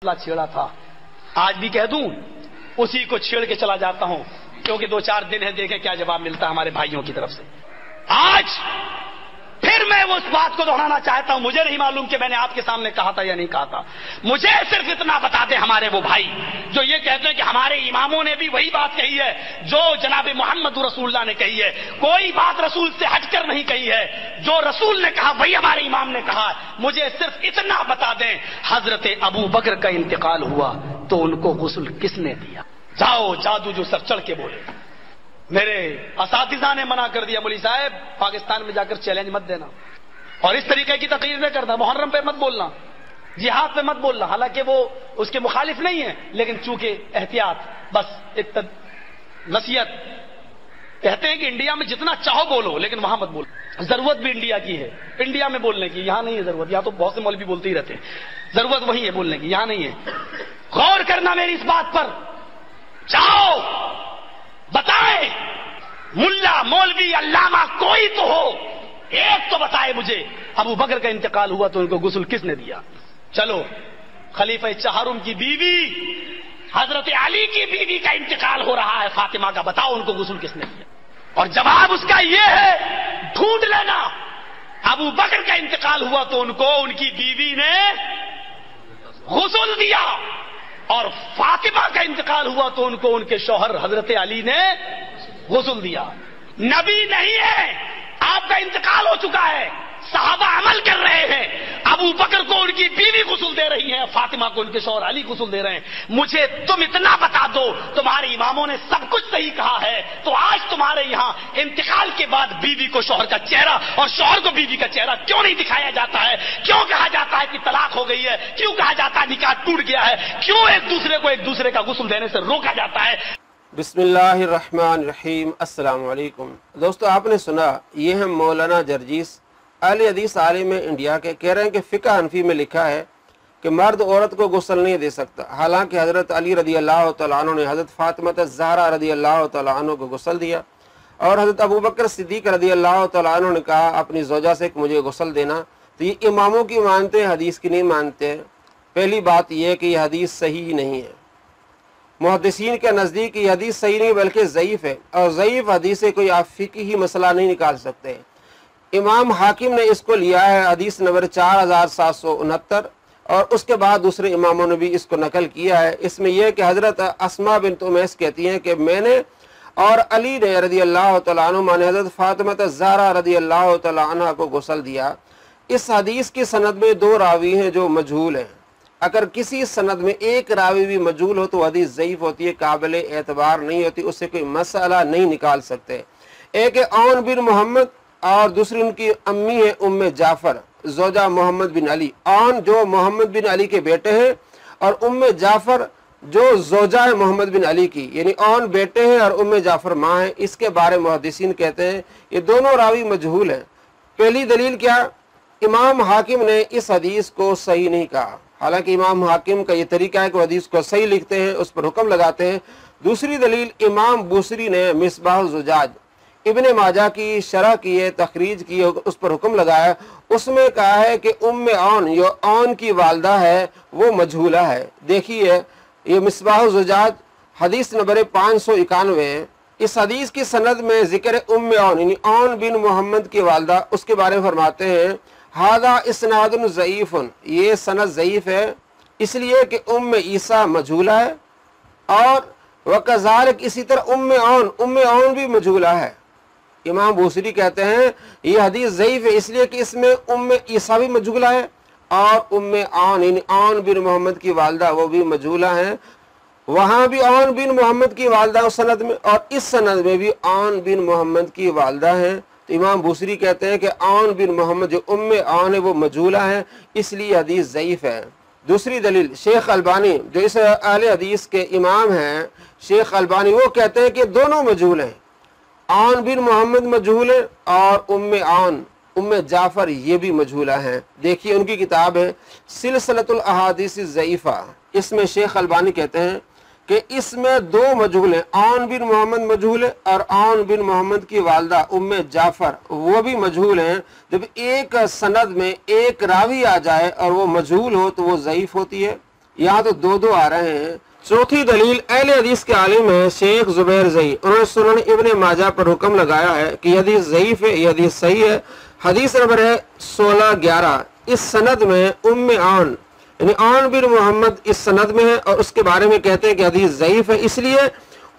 छेड़ा था, आज भी कह दूं उसी को छेड़ के चला जाता हूं, क्योंकि 2-4 दिन है, देखें क्या जवाब मिलता है हमारे भाइयों की तरफ से। आज फिर मैं उस बात को दोहराना चाहता हूं, मुझे नहीं मालूम कि मैंने आपके सामने कहा था या नहीं कहा था। मुझे सिर्फ इतना बता दे हमारे वो भाई जो ये कहते हैं कि हमारे इमामों ने भी वही बात कही है जो जनाब मोहम्मद रसूलुल्लाह ने कही है, कोई बात रसूल से हटकर नहीं कही है, जो रसूल ने कहा वही हमारे इमाम ने कहा। मुझे सिर्फ इतना बता दें, हजरत अबू बकर का इंतकाल हुआ तो उनको गुस्ल किसने दिया? जाओ जादू जो सर चढ़ के बोले। मेरे असातिज़ा ने मना कर दिया, मौलवी साहब पाकिस्तान में जाकर चैलेंज मत देना और इस तरीके की तकरीर न करना, मुहर्रम पे मत बोलना, जिहाद पे मत बोलना। हालांकि वो उसके मुखालिफ नहीं है, लेकिन चूंकि एहतियात, बस एक नसीहत। कहते हैं कि इंडिया में जितना चाहो बोलो, लेकिन वहां मत बोलो। जरूरत भी इंडिया की है, इंडिया में बोलने की, यहां नहीं है जरूरत। यहां तो बहुत से मौलवी बोलते ही रहते हैं, जरूरत वही है बोलने की, यहां नहीं है। गौर करना मेरी इस बात पर। जाओ बताए, मुल्ला मौलवी अल्लामा कोई तो हो, एक तो बताए मुझे, अबू बकर का इंतकाल हुआ तो उनको गुस्ल किसने दिया? चलो, खलीफा चहारुम की बीवी हजरत अली की बीवी का इंतकाल हो रहा है, फातिमा का, बताओ उनको गुस्ल किसने दिया? और जवाब उसका यह है, ढूंढ लेना, अबू बकर का इंतकाल हुआ तो उनको उनकी बीवी ने गुस्ल दिया, और फातिमा का इंतकाल हुआ तो उनको उनके शौहर हजरत अली ने गुस्ल दिया। नबी नहीं है, आपका इंतकाल हो चुका है, सहाबा अमल कर रहे हैं, अबू बकर को उनकी बीवी गुस्ल दे रही है, फातिमा को उनके शौहर अली गुस्ल दे रहे हैं। मुझे तुम इतना बता दो, तुम्हारे इमामों ने सब कुछ सही कहा है, तो आज तुम्हारे यहां इंतकाल के बाद बीवी को शौहर का चेहरा और शौहर को बीवी का चेहरा क्यों नहीं दिखाया जाता है? क्यों कहा जाता है कि तलाक हो गई है? क्यों कहा जाता है निकाह टूट गया है? क्यों एक दूसरे को एक दूसरे का गुस्ल देने से रोका जाता है? बिस्मिल्लाहिर्रहमानिर्रहीम। अस्सलाम वालेकुम दोस्तों, आपने सुना, ये है मौलाना जर्जीस अहले हदीस आलिम इंडिया के, कह रहे हैं कि फ़िक़्ह हनफी में लिखा है कि मर्द औरत को गुस्ल नहीं दे सकता। हालांकि हज़रत अली रदी अल्लाह तआला अन्हु ने हज़रत फ़ातिमा ज़हरा रदी अल्लाह तआला अन्हा को गुस्ल दिया, और हज़रत अबू बकर सिद्दीक़ रदी अल्लाह तआला अन्हु ने कहा अपनी ज़ौजा से कि मुझे गुस्ल देना। तो ये इमामों की मानते हैं, हदीस की नहीं मानते हैं। पहली बात यह है कि यह हदीस सही नहीं है, मुहद्दिसीन के नज़दीक ये हदीस सही नहीं बल्कि ज़ईफ़ है, और ज़ईफ़ हदीस से कोई आप फ़िक़ही मसला नहीं निकाल सकते। इमाम हाकिम ने इसको लिया है हदीस नंबर 4769, और उसके बाद दूसरे इमामों ने भी इसको नकल किया है। इसमें यह कि हज़रत अस्मा बिन्त उमैस कहती हैं कि मैंने और अली ने रदी अल्लाह तआला अन्हुमा ने हज़रत फ़ातिमा ज़हरा रदी अल्लाह तआला अन्हा को गुस्ल दिया। इस हदीस की सनद में 2 रावी हैं जो मजहूल हैं। अगर किसी सनद में एक रावी भी मजहूल हो तो हदीस ज़ईफ़ होती है, काबिल एतबार नहीं होती, उससे कोई मसला नहीं निकाल सकते। एक है औन बिन मोहम्मद और दूसरी उनकी अम्मी है उम्मे जाफर ज़ौजा मोहम्मद बिन अली। औन जो मोहम्मद बिन अली के बेटे हैं, और उम्मे जाफर जो ज़ौजा है मोहम्मद बिन अली की, यानी औन बेटे हैं और उम्मे जाफर माँ है। इसके बारे में मुहद्दिसीन कहते हैं ये दोनों रावी मजहूल हैं। पहली दलील क्या, इमाम हाकिम ने इस हदीस को सही नहीं कहा। हालांकि इमाम हाकिम का ये तरीका है कि हदीस को सही लिखते हैं, उस पर हुक्म लगाते हैं। दूसरी दलील, इमाम बूसरी ने मिसबाह ज़ुजाज इब्ने माजा की शरह की है, तखरीज की है, उस पर हुक्म लगाया। उसमें कहा है कि उम्मे औन, जो औन की वालदा है वो मजहूला है। देखिए ये मिसबाह ज़ुजाज हदीस नंबर 591 है। इस हदीस की सनद में जिक्र उम्मे औन यानी औन बिन मोहम्मद की वालदा, उसके बारे में फरमाते हैं हादा इस्नादुन ज़ईफ़ुन, ये सनद ज़ईफ़ है इसलिए कि उम्मे ईसा मजहूला है, और वकज़ालिक इसी तरह उम्मे औन भी मजहूला है। इमाम बूसरी कहते हैं ये हदीस ज़ईफ़ है इसलिए कि इसमें उम्मे ईसा भी मजहूला है, और उम्मे औन यानी औन बिन मोहम्मद की वालदा वो भी मजहूला है। वहाँ भी औन बिन मोहम्मद की वालदा उस सनद में, और इस सनद में भी औन बिन मोहम्मद की वालदा है। तो इमाम बूसरी कहते हैं कि औन बिन मोहम्मद जो उम्मे औन है वो मजहूला है, इसलिए हदीस ज़ईफ़ है। दूसरी दलील, शेख अलबानी जो इस अहले हदीस के इमाम हैं, शेख अलबानी, वो कहते हैं कि दोनों मजहूल हैं। औन बिन मोहम्मद मजहूल है और उम्मे औन उम्मे जाफर ये भी मजहूला हैं। देखिए उनकी किताब है सिलसिलतुल अहादीस ज़ईफ़ा, इसमें शेख अलबानी कहते हैं कि इसमें 2 मजहूल हैं, औन बिन मोहम्मद मजहूल है और औन बिन मोहम्मद की वालदा उम्मे जाफर वो भी मजहूल हैं। जब एक सनद में एक रावी आ जाए और वो मजहूल हो तो वो ज़ईफ़ होती है। यहाँ तो दो दो आ रहे हैं। चौथी दलील अहले हदीस के आलिम है शेख जुबैर ज़ई, उन्होंने सुनन इब्न माजा पर हुक्म लगाया है कि ये हदीस ज़ईफ है, ये हदीस सही है। हदीस नंबर है 1611। इस सनद में उम्मे आन यानी आन बिन मोहम्मद इस सनद में है और उसके बारे में कहते हैं कि हदीस ज़ईफ है, इसलिए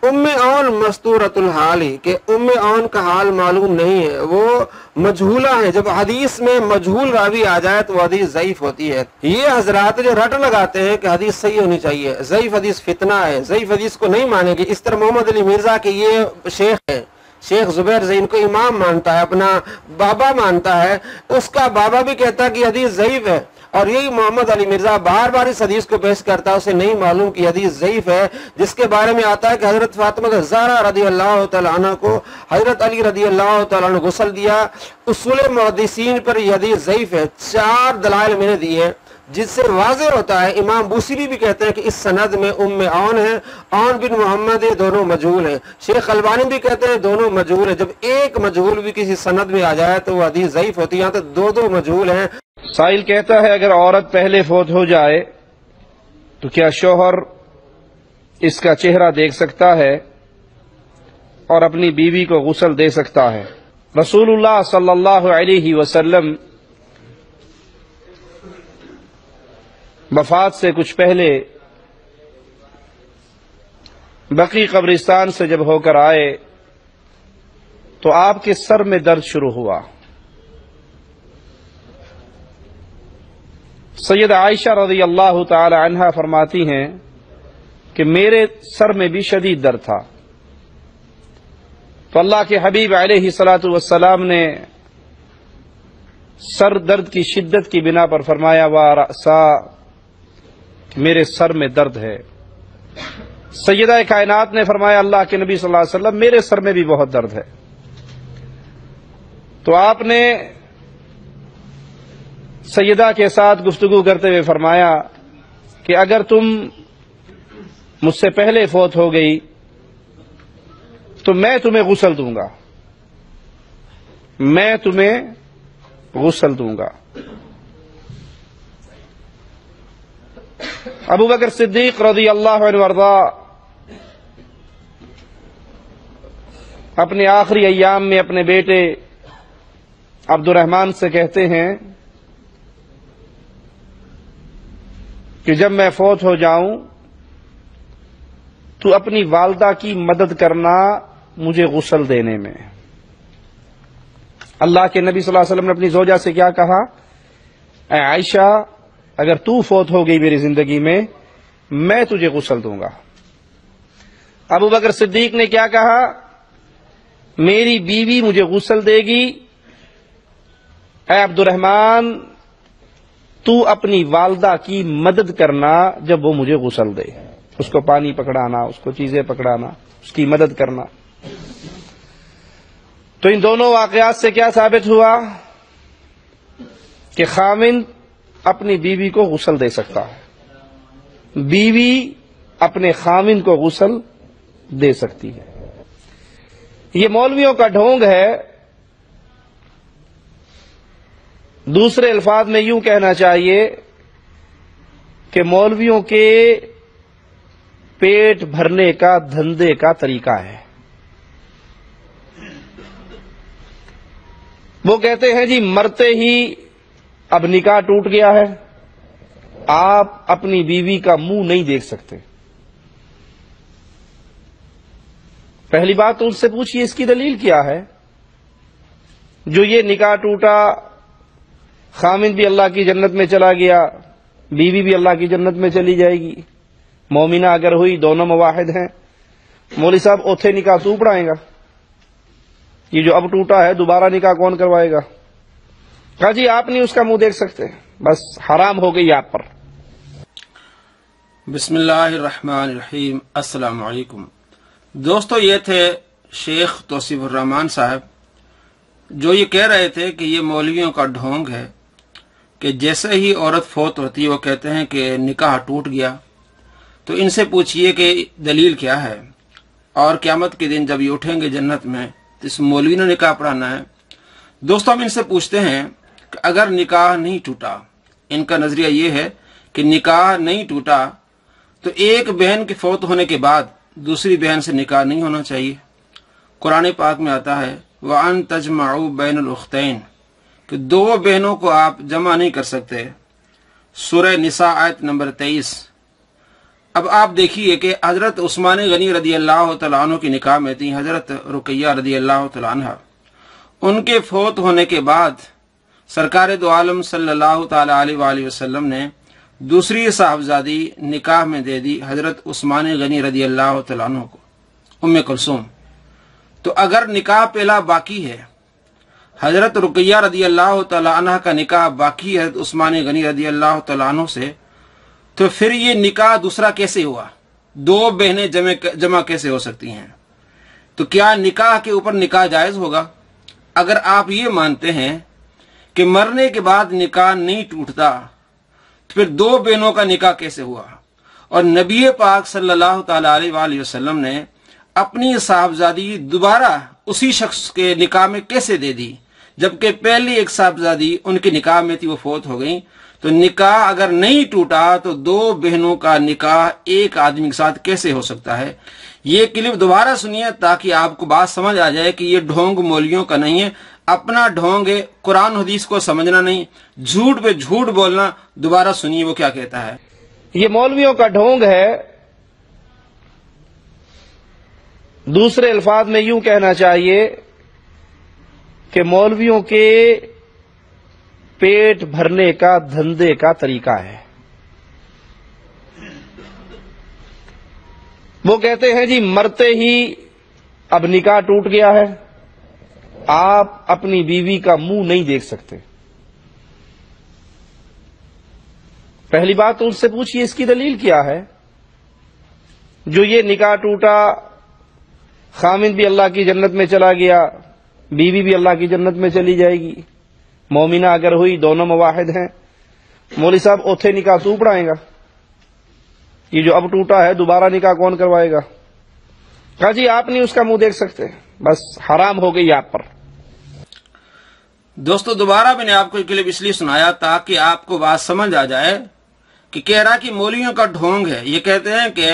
उम्मे आन मस्तूरतुल हाल ही कि उम्मे आन का हाल मालूम नहीं है, वो मजहूला है। जब हदीस में मजहूल रावी आ जाए तो वो हदीस ज़ईफ होती है। ये हजरात जो रट लगाते हैं कि हदीस सही होनी चाहिए, ज़ईफ हदीस फितना है, ज़ईफ हदीस को नहीं मानेगी। इस तरह मोहम्मद अली मिर्जा के ये शेख है, शेख जुबैर ज़ई, इनको इमाम मानता है, अपना बाबा मानता है, उसका बाबा भी कहता है कि हदीस ज़ईफ है। और यही मोहम्मद अली मिर्जा बार बार इस हदीस को पेश करता है, उसे नहीं मालूम कि हदीस ज़ईफ है, जिसके बारे में आता है कि हजरत फातिमा ज़हरा रदी अल्लाह तआला अन्हा को हजरत अली रदी अल्लाह तआला अन्हु गुस्ल दिया। उसूल मुहद्दिसीन पर यह हदीस ज़ईफ है। 4 दलाइल मैंने दिए जिससे वाज़ेह होता है। इमाम बूसीरी भी कहते हैं कि इस सनद में उम्मे आन है, आन बिन मोहम्मद है, दोनों मजहूल हैं। शेख अलबानी भी कहते हैं दोनों मजहूल है। जब एक मजहूल भी किसी सनद में आ जाए तो वो हदीस ज़ईफ होती है। यहाँ तो दो दो मजहूल हैं। साइल कहता है अगर औरत पहले फौत हो जाए तो क्या शौहर इसका चेहरा देख सकता है और अपनी बीवी को गुस्ल दे सकता है? रसूलुल्लाह सल्लल्लाहु अलैहि वसल्लम वफात से कुछ पहले बकी कब्रिस्तान से जब होकर आए तो आपके सर में दर्द शुरू हुआ। सैयद आयशा रज़ी अल्लाह ताला अन्हा फरमाती हैं कि मेरे सर में भी शदीद दर्द था। तो अल्लाह के हबीब अलैहि सलातु वस्सलाम ने सर दर्द की शिद्दत की बिना पर फरमाया वा रअसा, मेरे सर में दर्द है। सैयदा कायनात ने फरमाया अल्लाह के नबी सल्लल्लाहु अलैहि वसल्लम मेरे सर में भी बहुत दर्द है। तो आपने सैयदा के साथ गुफ्तगू करते हुए फरमाया कि अगर तुम मुझसे पहले फौत हो गई तो मैं तुम्हें गुस्ल दूंगा, मैं तुम्हें गुस्ल दूंगा। अबू बकर सिद्दीक रज़ी अल्लाह अन्हु वरज़ा अपने आखिरी अय्याम में अपने बेटे अब्दुर्रहमान से कहते हैं कि जब मैं फौत हो जाऊं तो अपनी वालदा की मदद करना मुझे गुस्ल देने में। अल्लाह के नबी सल्लल्लाहु अलैहि वसल्लम ने अपनी ज़ौजा से क्या कहा? ऐ आयशा, अगर तू फौत हो गई मेरी जिंदगी में मैं तुझे गुस्ल दूंगा। अबू बकर सिद्दीक ने क्या कहा? मेरी बीवी मुझे गुस्ल देगी। ऐ अब्दुर्रहमान, तू अपनी वालदा की मदद करना जब वो मुझे गुस्ल दे, उसको पानी पकड़ाना, उसको चीजें पकड़ाना, उसकी मदद करना। तो इन दोनों वाकयात से क्या साबित हुआ कि खामिन अपनी बीवी को गुस्ल दे सकता है, बीवी अपने खामिन को गुस्ल दे सकती है। ये मौलवियों का ढोंग है। दूसरे अल्फाज में यूं कहना चाहिए कि मौलवियों के पेट भरने का धंधे का तरीका है। वो कहते हैं जी मरते ही अब निकाह टूट गया है, आप अपनी बीवी का मुंह नहीं देख सकते। पहली बात तो उनसे पूछिए इसकी दलील क्या है? जो ये निकाह टूटा, खामिन भी अल्लाह की जन्नत में चला गया, बीवी भी अल्लाह की जन्नत में चली जाएगी, मोमिना अगर हुई, दोनों मुवाहिद हैं। मौली साहब ओथे निकाह तू पढ़ाएगा, ये जो अब टूटा है दोबारा निकाह कौन करवाएगा? कहा जी आप नहीं उसका मुंह देख सकते, बस हराम हो गई आप पर। बिस्मिल्लाहिर्रहमानिर्रहीम। अस्सलाम वालेकुम दोस्तों, ये थे शेख तौसीफुर रहमान साहब जो ये कह रहे थे कि ये मौलवियों का ढोंग है कि जैसे ही औरत फौत होती है वो कहते हैं कि निकाह टूट गया। तो इनसे पूछिए कि दलील क्या है, और क़यामत के दिन जब ये उठेंगे जन्नत में तो इस मौलवी ने निकाह पढ़ाना है। दोस्तों हम इनसे पूछते हैं कि अगर निकाह नहीं टूटा, इनका नजरिया ये है کہ نکاح نہیں ٹوٹا تو ایک بہن کے فوت ہونے کے بعد دوسری بہن سے نکاح نہیں ہونا چاہیے۔ قرآن پاک میں آتا ہے وَأَن تَجْمَعُوا بَيْنَ الْأُخْتَيْنِ کہ دو بہنوں کو آپ جمع نہیں کر سکتے، سورہ نساء آیت نمبر 23۔ اب آپ دیکھیے کہ حضرت عثمان غنی رضی اللہ تعالیٰ عنہ کی نکاح میں تھی حضرت رقیہ رضی اللہ تعالیٰ عنہ۔ ان کے فوت ہونے کے بعد سرکار دو عالم صلی اللہ تعالیٰ علیہ وآلہ وسلم نے دوسری صاحبزادی نکاح میں دے دی حضرت عثمان غنی رضی اللہ تعالیٰ عنہ کو، ام کلثوم۔ تو اگر نکاح پہلا باقی ہے، حضرت رقیہ رضی اللہ تعالیٰ عنہ کا نکاح باقی ہے حضرت عثمان غنی رضی اللہ تعالیٰ عنہ سے، تو پھر یہ نکاح دوسرا کیسے ہوا؟ دو بہنیں جمع کیسے ہو سکتی ہیں؟ تو کیا نکاح کے اوپر نکاح جائز ہوگا؟ اگر آپ یہ مانتے ہیں کہ مرنے کے بعد نکاح نہیں ٹوٹتا تو پھر دو بہنوں کا نکاح کیسے ہوا؟ اور نبی پاک صلی اللہ تعالیٰ علیہ وآلہ وسلم نے اپنی صاحبزادی دوبارہ اسی شخص کے نکاح میں کیسے دے دی جبکہ پہلی ایک صاحبزادی ان کے نکاح میں تھی، وہ فوت ہو گئی؟ تو نکاح اگر نہیں ٹوٹا تو دو بہنوں کا نکاح ایک آدمی کے ساتھ کیسے ہو سکتا ہے؟ یہ کلپ دوبارہ سنیے تاکہ آپ کو بات سمجھ آ جائے کہ یہ ڈھونگ مولویوں کا نہیں ہے، اپنا ڈھونگ ہے، قرآن حدیث کو سمجھنا نہیں، جھوٹ پہ جھوٹ بولنا۔ دوبارہ سنیے وہ کیا کہتا ہے۔ یہ مولویوں کا ڈھونگ ہے۔ دوسرے الفاظ میں یوں کہنا چاہیے کہ مولویوں کے پیٹ بھرنے کا دھندے کا طریقہ ہے۔ وہ کہتے ہیں جی مرتے ہی اب نکاح ٹوٹ گیا ہے، آپ اپنی بیوی کا منہ نہیں دیکھ سکتے۔ پہلی بات تو ان سے پوچھئے اس کی دلیل کیا ہے؟ جو یہ نکاح ٹوٹا، خامند بھی اللہ کی جنت میں چلا گیا، بیوی بھی اللہ کی جنت میں چلی جائے گی، مومنہ اگر ہوئی، دونوں مواحد ہیں، مولوی صاحب اوتھے نکاح تو پڑھائیں گا؟ یہ جو اب ٹوٹا ہے دوبارہ نکاح کون کروائے گا؟ کہا جی آپ نہیں اس کا منہ دیکھ سکتے، بس حرام ہو گئی آپ پر۔ دوستو دوبارہ میں نے آپ کو یہ کلپ اس لیے سنایا تاکہ آپ کو بات سمجھ آ جائے کہ کہہ رہا کہ مولویوں کا ڈھونگ ہے۔ یہ کہتے ہیں کہ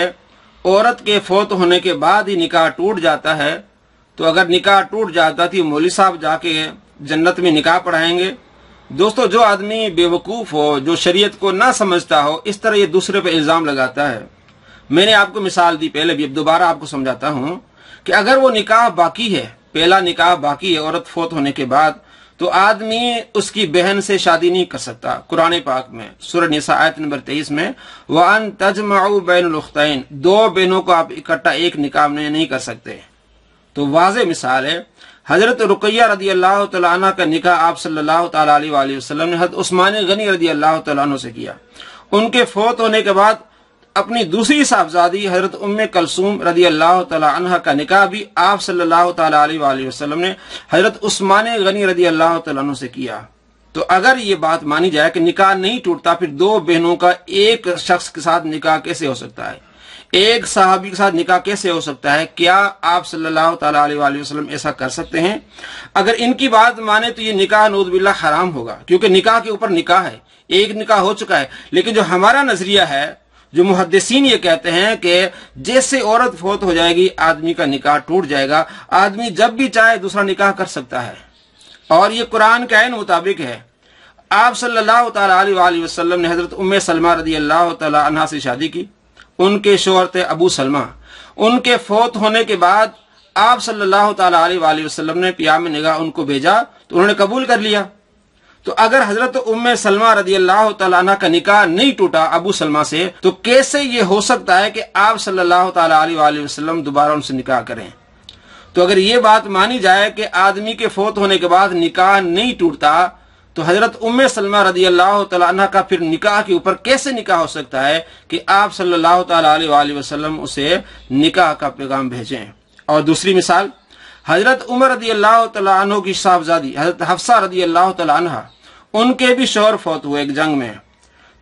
عورت کے فوت ہونے کے بعد ہی نکاح ٹوٹ جاتا ہے، تو اگر نکاح ٹوٹ جاتا تو مولوی صاحب جا کے جنت میں نکاح پڑھائیں گے۔ دوستو جو آدمی بے وقوف ہو، جو شریعت کو نہ سمجھتا ہو، اس طرح یہ دوسرے پہ الزام لگاتا ہے۔ میں نے آپ کو مثال دی پہلے بھی، اب دوبارہ آپ کو سمجھاتا ہوں کہ اگر وہ نکاح باقی ہے، پہلا نکاح باقی ہے عورت فوت ہونے کے بعد، تو آدمی اس کی بہن سے شادی نہیں کر سکتا۔ قرآن پاک میں سورہ نساء آیت نمبر 23 میں وَأَن تَجْمَعُوا بَيْنَ الْأُخْتَيْنِ دو بہنوں کو آپ اکٹھا ایک نکاح میں نہیں کر سکتے۔ تو واضح مثال ہے، حضرت رقیہ رضی اللہ تعالیٰ عنہ کا نکاح آپ صلی اللہ تعالیٰ علیہ وآلہ وسلم نے حضرت عثمان غنی رضی اللہ تعالیٰ عنہ سے کیا۔ ان کے فوت ہونے کے بعد اپنی دوسری صاحبزادی حضرت ام کلثوم رضی اللہ تعالیٰ عنہ کا نکاح بھی آپ صلی اللہ تعالیٰ علیہ وآلہ وسلم نے حضرت عثمان غنی رضی اللہ تعالیٰ عنہ سے کیا۔ تو اگر یہ بات مانی جائے کہ نکاح نہیں ٹوٹتا، پھر دو بہنوں کا ایک شخص کے ساتھ نکاح کیسے ہو سکتا ہے؟ ایک صحابی کے ساتھ نکاح کیسے ہو سکتا ہے؟ کیا آپ صلی اللہ تعالیٰ علیہ وآلہ وسلم ایسا کر سکتے ہیں؟ اگر ان کی بات مانے تو یہ نکاح نعوذ باللہ حرام ہوگا، کیونکہ نکاح کے اوپر نکاح ہے، ایک نکاح ہو چکا ہے۔ لیکن جو ہمارا نظریہ ہے، جو محدثین یہ کہتے ہیں کہ جیسے عورت فوت ہو جائے گی آدمی کا نکاح ٹوٹ جائے گا، آدمی جب بھی چاہے دوسرا نکاح کر سکتا ہے، اور یہ قرآن کے عین مطابق ہے۔ آپ صلی اللہ تعالیٰ علیہ وآلہ وسلم نے حضرت ام سلمہ رضی اللہ تعالیٰ عنہا سے شادی کی، ان کے شوہر تھے ابو سلمہ۔ ان کے فوت ہونے کے بعد آپ صلی اللہ تعالیٰ علیہ وآلہ وسلم نے پیام نگاہ ان کو بھیجا تو انہوں نے قبول کر لیا۔ تو اگر حضرت ام سلمہ رضی اللہ تعالیٰ عنہ کا نکاح نہیں ٹوٹا ابو سلمہ سے، تو کیسے یہ ہو سکتا ہے کہ آپ صلی اللہ تعالیٰ علیہ وآلہ وسلم دوبارہ ان سے نکاح کریں؟ تو اگر یہ بات مانی جائے کہ آدمی کے فوت ہونے کے بعد نکاح نہیں ٹوٹتا، تو حضرت ام سلمہ رضی اللہ تعالیٰ عنہ کا پھر نکاح کے اوپر کیسے نکاح ہو سکتا ہے کہ آپ صلی اللہ تعالیٰ علیہ وآلہ وسلم اسے نکاح کا پیغام بھیجیں؟ اور دوسری مثال، حضرت عمر رضی اللہ تعالیٰ عنہ کی صاحبزادی حضرت حفصہ رضی اللہ تعالیٰ عنہ، ان کے بھی شوہر فوت ہوئے ایک جنگ میں۔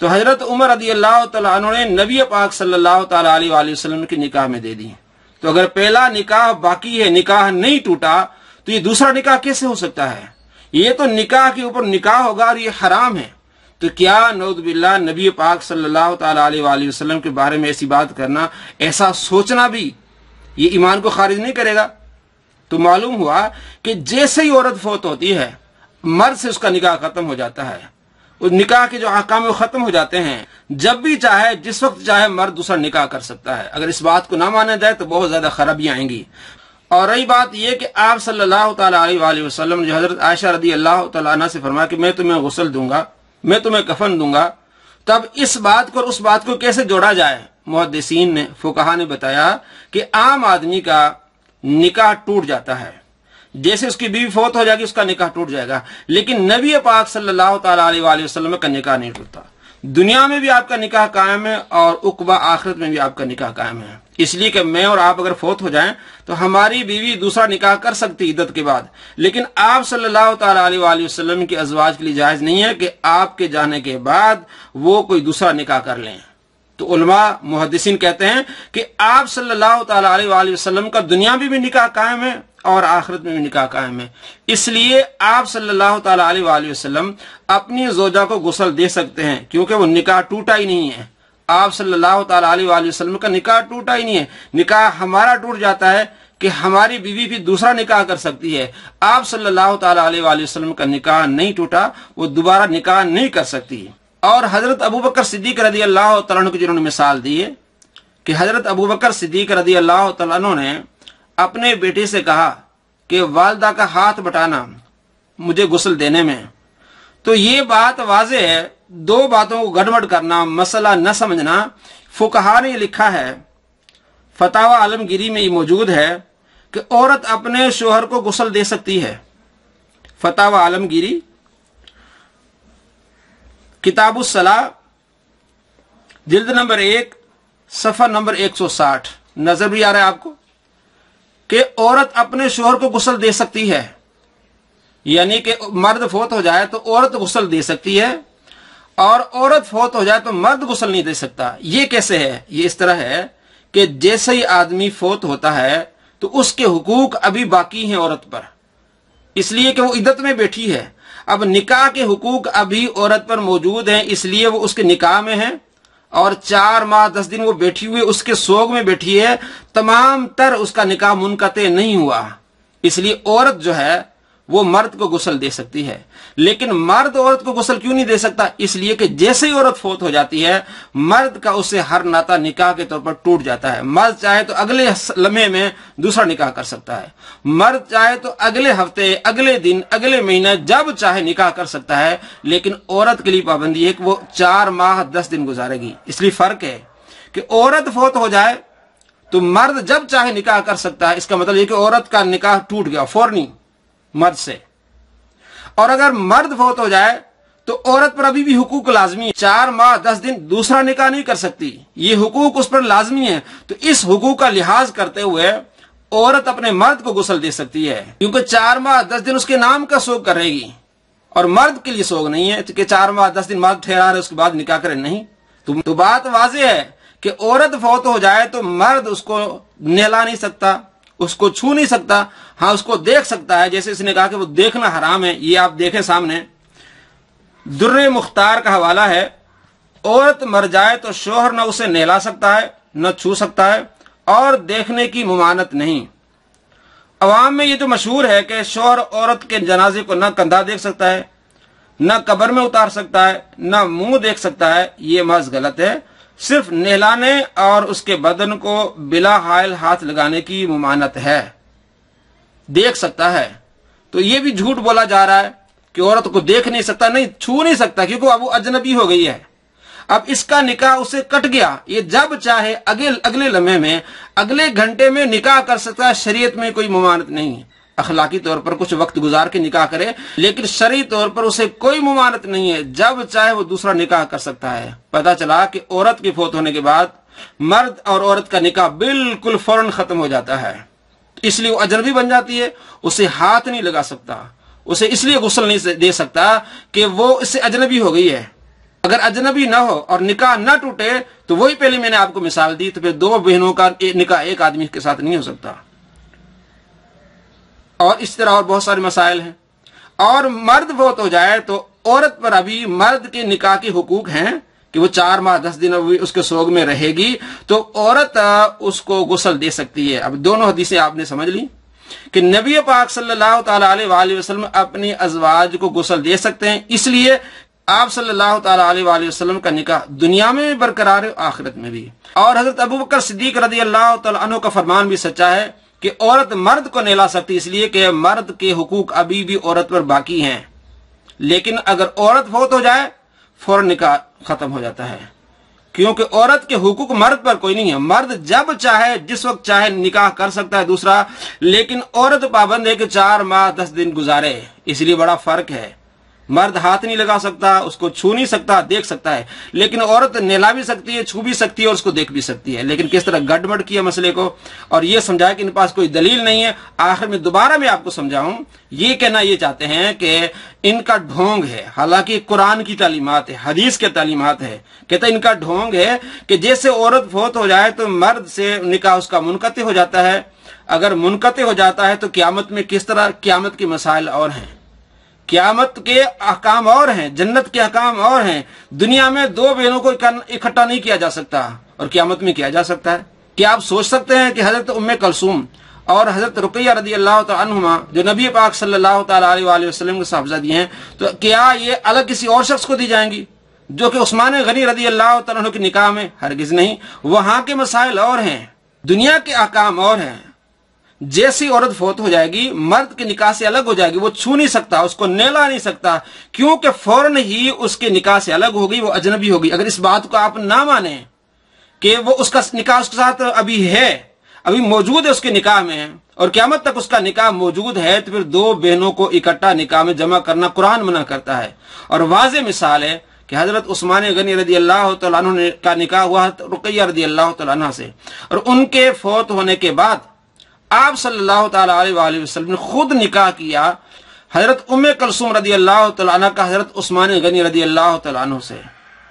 تو حضرت عمر رضی اللہ تعالیٰ عنہ نے نبی پاک صلی اللہ تعالیٰ علیہ وآلہ وسلم کی نکاح میں دے دی۔ تو اگر پہلا نکاح باقی ہے، نکاح نہیں ٹوٹا، تو یہ دوسرا نکاح کیسے ہو سکتا ہے؟ یہ تو نکاح کے اوپر نکاح ہوگا اور یہ حرام ہے۔ تو کیا نعوذ باللہ نبی پاک صلی اللہ تعالیٰ علیہ وآلہ وسلم کے بارے میں ایسی بات کرنا، ایسا سوچنا بھی یہ ایمان کو خارج نہیں کرے گا؟ تو معلوم ہوا کہ جیسے ہی عورت فوت ہوتی ہے مرد سے اس کا نکاح ختم ہو جاتا ہے، اس نکاح کے جو احکام وہ ختم ہو جاتے ہیں۔ جب بھی چاہے، جس وقت چاہے مرد دوسرا نکاح کر سکتا ہے۔ اگر اس بات کو نہ مانا جائے تو بہت زیادہ خرابیاں آئیں گی۔ اور رہی بات یہ کہ آپ صلی اللہ تعالیٰ علیہ وآلہ وسلم نے جو حضرت عائشہ رضی اللہ تعالیٰ عنہ سے فرمایا کہ میں تمہیں غسل دوں گا، میں تمہیں کفن دوں گا، تب اس بات کو اور اس بات کو کیسے جوڑا جائے؟ محدثین نے، فقہا نے بتایا کہ عام آدمی کا نکاح ٹوٹ جاتا ہے، جیسے اس کی بیوی فوت ہو جائے گی اس کا نکاح ٹوٹ جائے گا، لیکن نبی پاک صلی اللہ تعالیٰ علیہ وآلہ وسلم کا نکاح نہیں ٹوٹتا۔ دنیا میں بھی آپ کا نکاح قائم ہے اور عقبہ آخرت میں بھی آپ کا نکاح قائم ہے۔ اس لیے کہ میں اور آپ اگر فوت ہو جائیں تو ہماری بیوی دوسرا نکاح کر سکتی عدت کے بعد، لیکن آپ صلی اللہ تعالیٰ علیہ وآلہ وسلم کی ازواج کے لیے جائز نہیں ہے کہ آپ کے جانے کے بعد وہ کوئی دوسرا نکاح کر لیں۔ تو علماء محدثین کہتے ہیں کہ آپ صلی اللہ تعالیٰ علیہ وآلہ وسلم کا دنیا میں بھی نکاح قائم ہے اور آخرت میں بھی نکاح قائم ہے، اس لیے آپ صلی اللہ تعالیٰ علیہ وآلہ وسلم اپنی زوجہ کو غسل دے سکتے ہیں، کیونکہ وہ نکاح ٹوٹا ہی نہیں ہے۔ آپ صلی اللہ تعالیٰ علیہ وآلہ وسلم کا نکاح ٹوٹا ہی نہیں ہے۔ نکاح ہمارا ٹوٹ جاتا ہے کہ ہماری بیوی بھی دوسرا نکاح کر سکتی ہے، آپ صلی اللہ تعالیٰ علیہ وآلہ وسلم کا نکاح نہیں ٹوٹا، وہ دوبارہ نکاح نہیں کر سکتی۔ اور حضرت ابوبکر صدیق رضی اللہ تعالیٰ عنہ کی جنہوں نے مثال دی ہے کہ حضرت ابوبکر صدیق رضی اللہ تعالیٰ عنہ نے اپنے بیٹے سے کہا کہ والدہ کا ہاتھ بٹانا مجھے غسل دینے میں، تو یہ بات واضح ہے، دو باتوں کو گڑبڑ کرنا، مسئلہ نہ سمجھنا۔ فقہا نے لکھا ہے، فتاوی عالمگیری میں یہ موجود ہے کہ عورت اپنے شوہر کو غسل دے سکتی ہے۔ فتاوی عالمگیری کتاب الصلاۃ جلد نمبر 1 صفحہ نمبر 160 نظر بھی آ رہا ہے آپ کو کہ عورت اپنے شوہر کو غسل دے سکتی ہے، یعنی کہ مرد فوت ہو جائے تو عورت غسل دے سکتی ہے اور عورت فوت ہو جائے تو مرد غسل نہیں دے سکتا۔ یہ کیسے ہے؟ یہ اس طرح ہے کہ جیسے ہی آدمی فوت ہوتا ہے تو اس کے حقوق ابھی باقی ہیں عورت پر، اس لیے کہ وہ عدت میں بیٹھی ہے۔ اب نکاح کے حقوق ابھی عورت پر موجود ہیں، اس لیے وہ اس کے نکاح میں ہے اور 4 ماہ 10 دن وہ بیٹھی ہوئی اس کے سوگ میں بیٹھی ہے، تمام تر اس کا نکاح منقطع نہیں ہوا، اس لیے عورت جو ہے وہ مرد کو غسل دے سکتی ہے۔ لیکن مرد عورت کو غسل کیوں نہیں دے سکتا؟ اس لیے کہ جیسے ہی عورت فوت ہو جاتی ہے مرد کا اس سے ہر ناتا نکاح کے طور پر ٹوٹ جاتا ہے۔ مرد چاہے تو اگلے لمحے میں دوسرا نکاح کر سکتا ہے، مرد چاہے تو اگلے ہفتے، اگلے دن، اگلے مہینے جب چاہے نکاح کر سکتا ہے، لیکن عورت کے لیے پابندی ہے کہ وہ 4 ماہ 10 دن گزارے گی۔ اس لیے فرق ہے کہ عورت فوت ہو جائے تو مرد جب چاہے نکاح کر سکتا ہے، اس کا مطلب یہ کہ عورت کا نکاح ٹوٹ گیا فوراً مرد سے، اور اگر مرد فوت ہو جائے تو عورت پر ابھی بھی حقوق لازمی ہے، 4 ماہ 10 دن دوسرا نکاح نہیں کر سکتی، یہ حقوق اس پر لازمی ہے۔ تو اس حقوق کا لحاظ کرتے ہوئے عورت اپنے مرد کو غسل دے سکتی ہے، کیونکہ 4 ماہ 10 دن اس کے نام کا سوگ کرے گی، اور مرد کے لیے سوگ نہیں ہے کہ 4 ماہ 10 دن مرد ٹھہرا رہے اس کے بعد نکاح کرے، نہیں۔ تو بات واضح ہے کہ عورت فوت ہو جائے تو مرد اس کو نہلا نہیں سکتا، اس کو چھو نہیں سکتا، ہاں اس کو دیکھ سکتا ہے، جیسے اس نے کہا کہ وہ دیکھنا حرام ہے۔ یہ آپ دیکھیں سامنے در مختار کا حوالہ ہے، عورت مر جائے تو شوہر نہ اسے نہلا سکتا ہے نہ چھو سکتا ہے اور دیکھنے کی ممانت نہیں۔ عوام میں یہ تو مشہور ہے کہ شوہر عورت کے جنازے کو نہ کندھا دیکھ سکتا ہے، نہ قبر میں اتار سکتا ہے، نہ منہ دیکھ سکتا ہے، یہ محض غلط ہے۔ صرف نہلانے اور اس کے بدن کو بلا حائل ہاتھ لگانے کی ممانت ہے، دیکھ سکتا ہے۔ تو یہ بھی جھوٹ بولا جا رہا ہے کہ عورت کو دیکھ نہیں سکتا، نہیں چھو نہیں سکتا، کیونکہ اب وہ اجنبی ہو گئی ہے، اب اس کا نکاح اسے کٹ گیا، یہ جب چاہے اگلے لمحے میں، اگلے گھنٹے میں نکاح کر سکتا ہے، شریعت میں کوئی ممانت نہیں ہے۔ اخلاقی طور پر کچھ وقت گزار کے نکاح کرے، لیکن شرعی طور پر اسے کوئی ممانت نہیں ہے، جب چاہے وہ دوسرا نکاح کر سکتا ہے۔ پتہ چلا کہ عورت کے فوت ہونے کے بعد مرد اور عورت کا نکاح بالکل فوراً ختم ہو جاتا ہے، اس لیے وہ اجنبی بن جاتی ہے، اسے ہاتھ نہیں لگا سکتا، اسے اس لیے غسل نہیں دے سکتا کہ وہ اس سے اجنبی ہو گئی ہے۔ اگر اجنبی نہ ہو اور نکاح نہ ٹوٹے تو وہی پہلے میں نے آپ کو مثال دی، تو پھر 2 بہنوں کا نکاح ایک آدمی کے ساتھ نہیں ہو سکتا، اور اس طرح اور بہت سارے مسائل ہیں۔ اور مرد فوت ہو جائے تو عورت پر ابھی مرد کے نکاح کے حقوق ہیں کہ وہ 4 ماہ 10 دن اس کے سوگ میں رہے گی تو عورت اس کو غسل دے سکتی ہے۔ اب دونوں حدیثیں آپ نے سمجھ لی کہ نبی پاک صلی اللہ تعالی علیہ وآلہ وسلم اپنی ازواج کو غسل دے سکتے ہیں، اس لیے آپ صلی اللہ تعالی علیہ وآلہ وسلم کا نکاح دنیا میں بھی برقرار ہے، آخرت میں بھی۔ اور حضرت ابوبکر صدیق رضی اللہ تعالی عنہ کا فرمان بھی سچا ہے کہ عورت مرد کو نہیں لا سکتی، اس لیے کہ مرد کے حقوق ابھی بھی عورت پر باقی ہیں، لیکن اگر عورت فوت ہو جائے فوراً نکاح ختم ہو جاتا ہے، کیونکہ عورت کے حقوق مرد پر کوئی نہیں ہے۔ مرد جب چاہے جس وقت چاہے نکاح کر سکتا ہے دوسرا، لیکن عورت پابند ہے کہ 4 ماہ 10 دن گزارے، اس لیے بڑا فرق ہے۔ مرد ہاتھ نہیں لگا سکتا، اس کو چھو نہیں سکتا، دیکھ سکتا ہے، لیکن عورت نہلا بھی سکتی ہے، چھو بھی سکتی ہے اور اس کو دیکھ بھی سکتی ہے۔ لیکن کس طرح گڑبڑ کیا مسئلے کو اور یہ سمجھایا کہ ان پاس کوئی دلیل نہیں ہے۔ آخر میں دوبارہ میں آپ کو سمجھاؤں، یہ کہنا یہ چاہتے ہیں کہ ان کا ڈھونگ ہے، حالانکہ قرآن کی تعلیمات ہے، حدیث کے تعلیمات ہے، کہتا ہے ان کا ڈھونگ ہے کہ جیسے عورت فوت ہو جائے تو مرد سے نکاح اس کا منقطع ہو جاتا ہے۔ اگر منقطع ہو جاتا ہے تو قیامت میں کس طرح، قیامت کے مسائل اور ہیں، قیامت کے احکام اور ہیں، جنت کے احکام اور ہیں۔ دنیا میں 2 بہنوں کو اکٹھا نہیں کیا جا سکتا اور قیامت میں کیا جا سکتا ہے۔ کیا آپ سوچ سکتے ہیں کہ حضرت ام کلثوم اور حضرت رقیہ رضی اللہ تعالی عنہما جو نبی پاک صلی اللہ تعالی علیہ وآلہ وسلم کے صاحبزادی ہیں، تو کیا یہ الگ کسی اور شخص کو دی جائیں گی جو کہ عثمان غنی رضی اللہ تعالیٰ عنہ کے نکاح میں؟ ہرگز نہیں۔ وہاں کے مسائل اور ہیں، دنیا کے احکام اور ہیں۔ جیسی عورت فوت ہو جائے گی مرد کے نکاح سے الگ ہو جائے گی، وہ چھو نہیں سکتا، اس کو نہلا نہیں سکتا، کیونکہ فوراً ہی اس کے نکاح سے الگ ہوگی، وہ اجنبی ہوگی۔ اگر اس بات کو آپ نہ مانیں کہ وہ اس کا نکاح اس کے ساتھ ابھی ہے، ابھی موجود ہے، اس کے نکاح میں، اور قیامت تک اس کا نکاح موجود ہے، تو پھر 2 بہنوں کو اکٹھا نکاح میں جمع کرنا قرآن منع کرتا ہے۔ اور واضح مثال ہے کہ حضرت عثمان غنی رضی اللہ تعالیٰ عنہ کا نکاح ہوا رقیہ رضی اللہ تعالیٰ عنہ سے، اور ان کے فوت ہونے کے بعد آپ صلی اللہ تعالی علیہ وآلہ وسلم نے خود نکاح کیا حضرت ام کلثوم رضی اللہ تعالیٰ عنہ کا حضرت عثمان غنی رضی اللہ تعالیٰ عنہ سے۔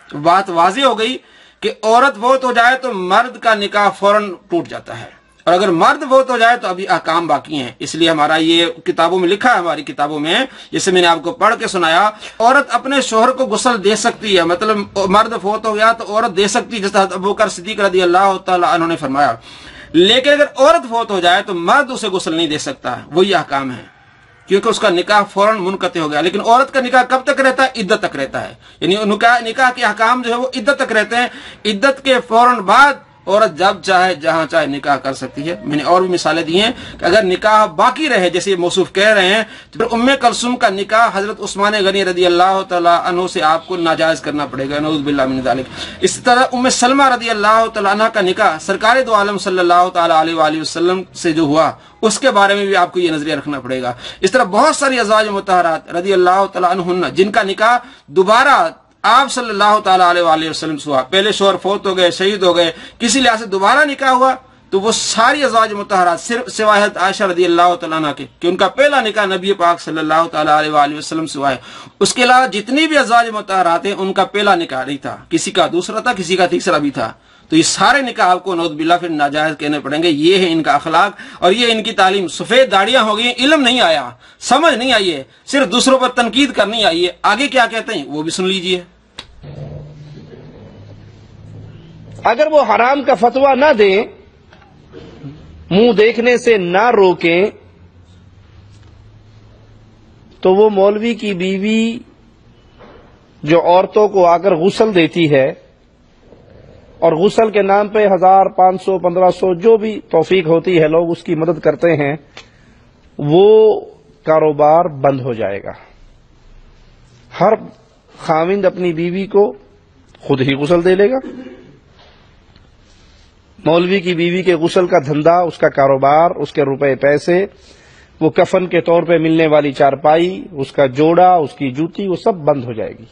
بات واضح ہو گئی کہ عورت فوت ہو جائے تو مرد کا نکاح فوراً ٹوٹ جاتا ہے، اور اگر مرد فوت ہو جائے تو ابھی احکام باقی ہیں۔ اس لیے ہمارا یہ کتابوں میں لکھا ہے، ہماری کتابوں میں، جسے میں نے آپ کو پڑھ کے سنایا، عورت اپنے شوہر کو غسل دے سکتی ہے، مطلب مرد فوت ہو گیا تو عورت دے سکتی ہے، جیسے حضرت ابوبکر صدیق رضی اللہ تعالیٰ عنہ نے فرمایا۔ لیکن اگر عورت فوت ہو جائے تو مرد اسے غسل نہیں دے سکتا، وہی احکام ہے، کیونکہ اس کا نکاح فوراً منقطع ہو گیا۔ لیکن عورت کا نکاح کب تک رہتا ہے؟ عدت تک رہتا ہے، یعنی نکاح کے احکام جو ہے وہ عدت تک رہتے ہیں۔ عدت کے فوراً بعد عورت جب چاہے جہاں چاہے نکاح کر سکتی ہے۔ میں نے اور بھی مثالیں دی ہیں کہ اگر نکاح باقی رہے، جیسے موصوف کہہ رہے ہیں، تو پھر ام کلثوم کا نکاح حضرت عثمان غنی رضی اللہ تعالیٰ عنہ سے آپ کو ناجائز کرنا پڑے گا، نعوذ باللہ من ذالک۔ اس طرح ام سلمہ رضی اللہ تعالیٰ عنہ کا نکاح سرکار دو عالم صلی اللہ تعالیٰ علیہ وآلہ وسلم سے جو ہوا، اس کے بارے میں بھی آپ کو یہ نظریہ رکھنا پڑے گا۔ اس طرح بہت ساری ازواج مطہرات رضی اللہ تعالیٰ عنہن جن کا نکاح دوبارہ آپ صلی اللہ تعالیٰ علیہ وآلہ وسلم سے ہوا، پہلے شوہر فوت ہو گئے، شہید ہو گئے، کسی لحاظ سے دوبارہ نکاح ہوا، تو وہ ساری ازواج مطہرات صرف سوائے عائشہ رضی اللہ تعالیٰ عنہ کے کہ ان کا پہلا نکاح نبی پاک صلی اللہ تعالیٰ علیہ وآلہ وسلم سے ہوا ہے، اس کے علاوہ جتنی بھی ازواج مطہرات ہیں ان کا پہلا نکاح نہیں تھا، کسی کا دوسرا تھا، کسی کا تیسرا بھی تھا۔ تو یہ سارے نکاح آپ کو نعوذ باللہ پھر ناجائز کہنے پڑیں گے۔ یہ ہے ان کا اخلاق اور یہ ان کی تعلیم۔ سفید داڑیاں ہو گئی، علم نہیں آیا، سمجھ نہیں آئی ہے، صرف دوسروں پر تنقید کرنی آئی ہے۔ آگے کیا کہتے ہیں وہ بھی سن لیجئے۔ اگر وہ حرام کا فتویٰ نہ دیں، منہ دیکھنے سے نہ روکیں، تو وہ مولوی کی بیوی جو عورتوں کو آ کر غسل دیتی ہے اور غسل کے نام پہ 1000 500 1500 جو بھی توفیق ہوتی ہے لوگ اس کی مدد کرتے ہیں، وہ کاروبار بند ہو جائے گا۔ ہر خاوند اپنی بیوی کو خود ہی غسل دے لے گا۔ مولوی کی بیوی کے غسل کا دھندا، اس کا کاروبار، اس کے روپے پیسے، وہ کفن کے طور پہ ملنے والی چارپائی، اس کا جوڑا، اس کی جوتی، وہ سب بند ہو جائے گی۔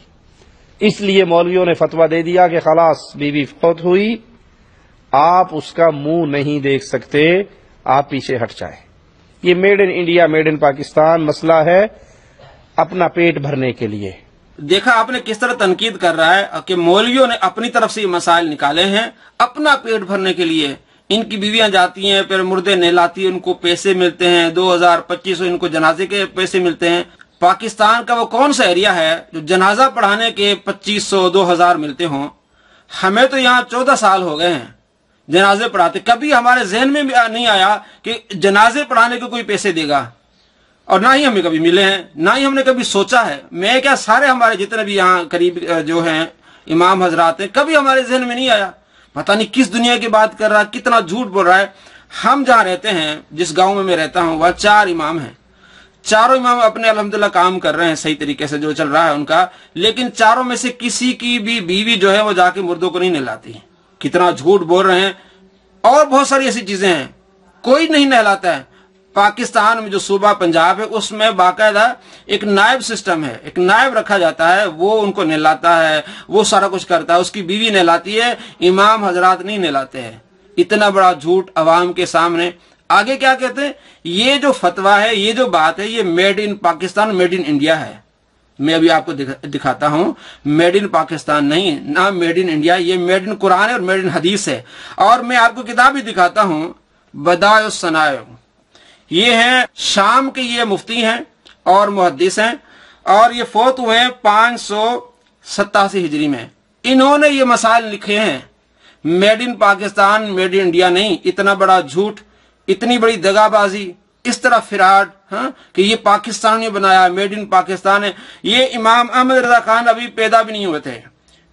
اس لیے مولویوں نے فتویٰ دے دیا کہ خلاص بیوی فوت ہوئی، آپ اس کا منہ نہیں دیکھ سکتے، آپ پیچھے ہٹ جائیں۔ یہ made in India, made in Pakistan مسئلہ ہے اپنا پیٹ بھرنے کے لیے۔ دیکھا آپ نے کس طرح تنقید کر رہا ہے کہ مولویوں نے اپنی طرف سے یہ مسائل نکالے ہیں اپنا پیٹ بھرنے کے لیے۔ ان کی بیویاں جاتی ہیں، پھر مردے نہلاتی ہیں، ان کو پیسے ملتے ہیں، 2000 2500 ان کو جنازے کے پیسے ملتے ہیں۔ पाकिस्तान का वो कौन सा एरिया है जो जनाजा पढ़ाने के 2500-2000 मिलते हों? हमें तो यहाँ 14 साल हो गए हैं जनाजे पढ़ाते, कभी हमारे जहन में भी नहीं आया कि जनाजे पढ़ाने को कोई पैसे देगा, और ना ही हमें कभी मिले हैं, ना ही हमने कभी सोचा है। मैं क्या, सारे हमारे जितने भी यहाँ करीब जो हैं इमाम हजरात हैं, कभी हमारे जहन में नहीं आया। पता नहीं किस दुनिया की बात कर रहा है, कितना झूठ बोल रहा है। हम जहाँ रहते हैं, जिस गांव में मैं रहता हूँ, वह 4 इमाम हैं। चारों इमाम अपने अल्हम्दुलिल्लाह काम कर रहे हैं सही तरीके से, जो चल रहा है उनका, लेकिन चारों में से किसी की भी बीवी जो है वो जाके मुर्दों को नहीं नहलाती। कितना झूठ बोल रहे हैं। और बहुत सारी ऐसी चीजें हैं, कोई नहीं नहलाता है। पाकिस्तान में जो सूबा पंजाब है उसमें बाकायदा एक नायब सिस्टम है, एक नायब रखा जाता है, वो उनको नहलाता है, वो सारा कुछ करता है, उसकी बीवी नहलाती है, इमाम हजरात नहीं नहलाते हैं। इतना बड़ा झूठ अवाम के सामने। आगे क्या कहते हैं, ये जो फतवा है, ये जो बात है, ये made in Pakistan, made in India है। मैं अभी आपको दिखाता हूं, मेड इन पाकिस्तान नहीं, ना मेड इन इंडिया, ये मेड इन कुरान है और मेड इन हदीस है। और मैं आपको किताब भी दिखाता हूं, बदाय सनाय, ये हैं शाम के, ये मुफ्ती हैं और मुहद्दिस हैं, और ये फौत हुए हैं 587 हिजरी में। इन्होंने ये मसाइल लिखे हैं, made in Pakistan, made in India नहीं। इतना बड़ा झूठ, इतनी बड़ी दगाबाजी, इस तरह फिराड, हाँ, कि ये पाकिस्तान ने बनाया, मेड इन पाकिस्तान है। ये इमाम अहमद रजा खान अभी पैदा भी नहीं हुए थे,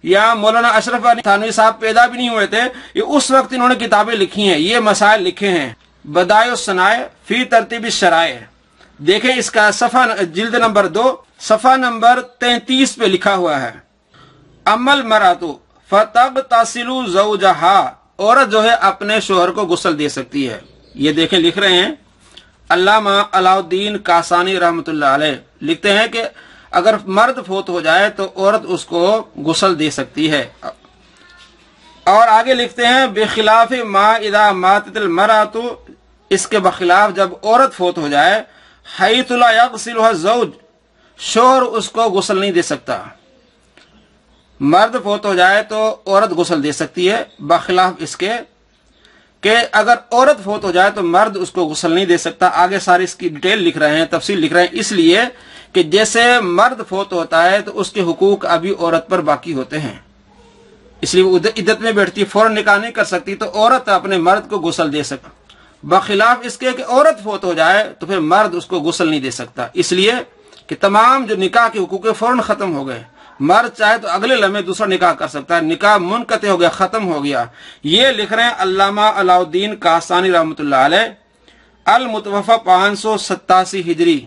या मौलाना अशरफ अली थानवी साहब पैदा भी नहीं हुए थे। ये उस वक्त इन्होंने किताबें लिखी हैं, ये मसाइल लिखे हैं। बदाय सनाए फी तरतीब शराए, देखें इसका सफा, जिल्द नंबर 2 सफा नंबर 33 पे लिखा हुआ है, अमल मरातु फतब तासिलु ज़ौजहा, औरत जो है अपने शोहर को गुस्ल दे सकती है। ये देखें, लिख रहे हैं अल्लामा अलाउद्दीन कासानी रहमतुल्लाह अलैह, लिखते हैं कि अगर मर्द फोत हो जाए तो औरत उसको गुस्ल दे सकती है। और आगे लिखते हैं बेखिलाफ मा इदा माततिल मरातु, इसके बखिलाफ जब औरत फोत हो जाए, हैतुला यग़सिलुहा ज़ौज, शोहर उसको गुस्ल नहीं दे सकता। मर्द फोत हो जाए तो औरत गुस्ल दे सकती है, बखिलाफ इसके कि अगर औरत फोत हो जाए तो मर्द उसको गुस्ल नहीं दे सकता। आगे सारी इसकी डिटेल लिख रहे हैं, तफसील लिख रहे हैं, इसलिए कि जैसे मर्द फोत होता है तो उसके हुकूक अभी औरत पर बाकी होते हैं, इसलिए वो इद्दत में बैठती है, फौरन निकाह नहीं कर सकती, तो औरत अपने मर्द को गुस्ल दे सकती। बखिलाफ इसके कि औरत फोत हो जाए तो फिर मर्द उसको गुस्ल नहीं दे सकता, इसलिए कि तमाम जो निकाह के हुकूक फौरन खत्म हो गए। मर्द चाहे तो अगले लम्हे दूसरा निकाह कर सकता है, निकाह मुनक़ते हो गया, खत्म हो गया। ये लिख रहे हैं अल्लामा अलाउद्दीन कासानी रहमतुल्लाह अलैह, अल मुतवफ़ा 587 हिजरी,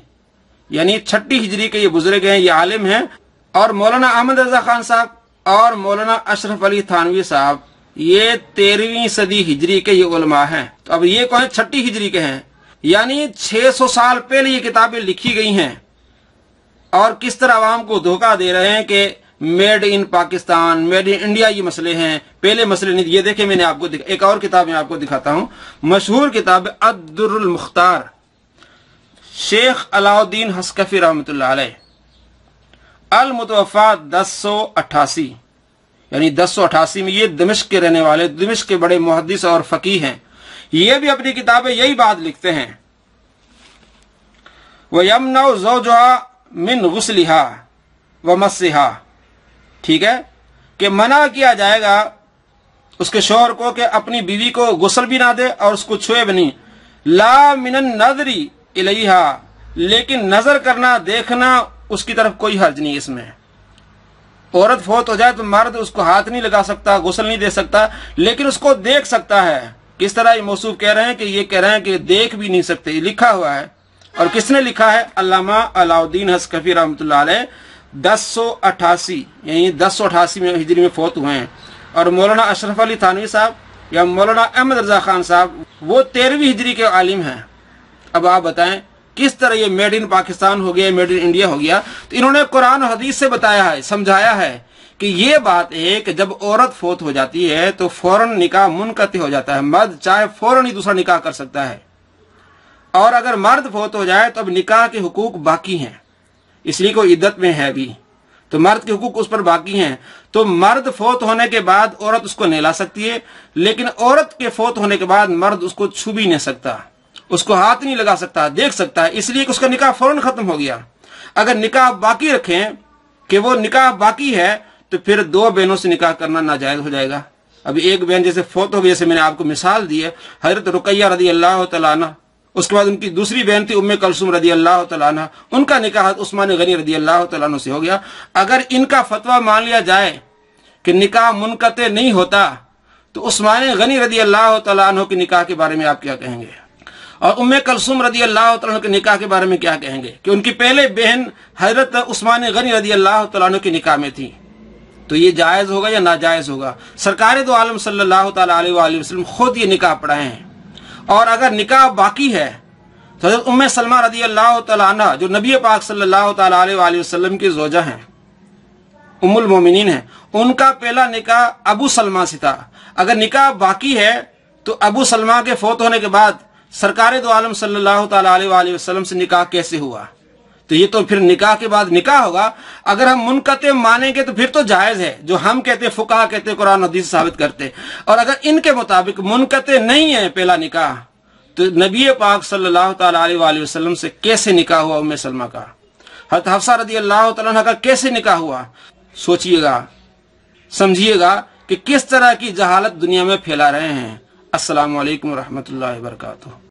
यानी 6 हिजरी के ये बुजुर्ग हैं, ये आलिम हैं। और मौलाना अहमद रजा खान साहब और मौलाना अशरफ अली थानवी साहब, ये 13वीं सदी हिजरी के ये उलमा हैं। तो अब ये कौन 6 हिजरी के हैं, यानी 600 साल पहले ये किताबें लिखी गई हैं। और किस तरह आवाम को धोखा दे रहे हैं कि made in Pakistan, made in India ये मसले हैं, पहले मसले नहीं। ये देखें, मैंने आपको एक और किताब मैं आपको दिखाता हूं, मशहूर किताब अद-दुर्रुल मुख्तार, शेख अलाउद्दीन हस्कफी रहमतुल्लाह अलैह, अल मुतवफ़ा 1088, यानी 1088 में। ये दमिश्क के रहने वाले, दमिश्क के बड़े मुहद्दिस और फकीह हैं। ये भी अपनी किताबें यही बात लिखते हैं, व यमनउ ज़ौजुहा मिन गुस्लिहा व मस्सिहा, ठीक है, कि मना किया जाएगा उसके शौहर को कि अपनी बीवी को गुस्ल भी ना दे और उसको छुए भी नहीं। ला मिनन नजरी इलैहा, लेकिन नजर करना, देखना, उसकी तरफ कोई हर्ज नहीं इसमें। औरत फोत हो जाए तो मर्द उसको हाथ नहीं लगा सकता, गुस्ल नहीं दे सकता, लेकिन उसको देख सकता है। किस तरह ये मौसूफ कह रहे हैं कि ये कह रहे हैं कि देख भी नहीं सकते, लिखा हुआ है। और किसने लिखा है, अल्लामा अलाउद्दीन हस्कफी रहमतुल्लाह अलैह, 1088, यानी 1088 में हिजरी में फोत हुए हैं। और मौलाना अशरफ अली थानवी साहब या मौलाना अहमद रजा खान साहब, वो 13वीं हिजरी के आलिम हैं। अब आप बताएं किस तरह ये मेड इन पाकिस्तान हो गया, मेड इन इंडिया हो गया। तो इन्होंने कुरान और हदीस से बताया है, समझाया है कि ये बात है कि जब औरत फोत हो जाती है तो फौरन निकाह मुनक़ती हो जाता है, मर्द चाहे फौरन ही दूसरा निकाह कर सकता है। और अगर मर्द फोत हो जाए तो अब निकाह के हुकूक बाकी हैं, इसलिए कोई इद्दत में है भी, तो मर्द के हुकूक उस पर बाकी हैं। तो मर्द फोत होने के बाद औरत उसको नहला सकती है, लेकिन औरत के फोत होने के बाद मर्द उसको छू भी नहीं सकता, उसको हाथ नहीं लगा सकता, देख सकता है, इसलिए कि उसका निकाह फौरन खत्म हो गया। अगर निकाह बाकी रखें कि वो निकाह बाकी है तो फिर 2 बहनों से निकाह करना नाजायज हो जाएगा। अभी एक बहन जैसे फौत हो गई, जैसे मैंने आपको मिसाल दी है, हजरत रुकैया रदी अल्लाह तआला अन्हा, उसके बाद उनकी दूसरी बहन थी उम्मे कलसूम रदी अल्लाह तआला अन्हा, उनका निकाह उस्मान गनी रदी अल्लाह तआला अन्हु से हो गया। अगर इनका फतवा मान लिया जाए कि निकाह मुनक़ते नहीं होता तो उस्मान गनी रदी अल्लाह तआला अन्हु के निकाह के बारे में आप क्या कहेंगे? और उम्मे कलसूम रदी अल्लाह तआला अन्हा के निकाह के बारे में क्या कहेंगे कि उनकी पहले बहन हजरत उस्मान गनी रदी अल्लाह तआला अन्हु के निकाह में थी? तो ये जायज होगा या नाजायज होगा? सरकार दो आलम सल्लल्लाहु तआला अलैहि वसल्लम खुद ये निकाह पढ़ाए हैं। और अगर निकाह बाकी है तो हजरत उम्मे सलमा रदी अल्लाह तआला अन्हा जो नबी पाक सल्लल्लाहु तआला अलैहि वसल्लम की ज़ौजा हैं, उम्मुल मोमिनीन है, उनका पहला निकाह अबू सलमा से था। अगर निकाह बाकी है तो अबू सलमा के फौत होने के बाद सरकार दो आलम सल्लल्लाहु तआला अलैहि वसल्लम से निकाह कैसे हुआ? तो ये तो फिर निकाह के बाद निकाह होगा। अगर हम मुनक़ते मानेंगे तो फिर तो जायज है, जो हम कहते हैं, फुक़हा कहते हैं, कुरान हदीस साबित करते। और अगर इनके मुताबिक मुनक़ते नहीं है पहला निकाह, तो नबी पाक सल्लल्लाहु तआला अलैहि वसल्लम से कैसे निकाह हुआ उम्मे सलमा का? हज़रत हफ्सा रदी अल्लाह तआला अन्हा का कैसे निकाह हुआ? सोचिएगा, समझिएगा कि किस तरह की जहालत दुनिया में फैला रहे हैं। अस्सलामु अलैकुम व रहमतुल्लाहि व बरकातुहू।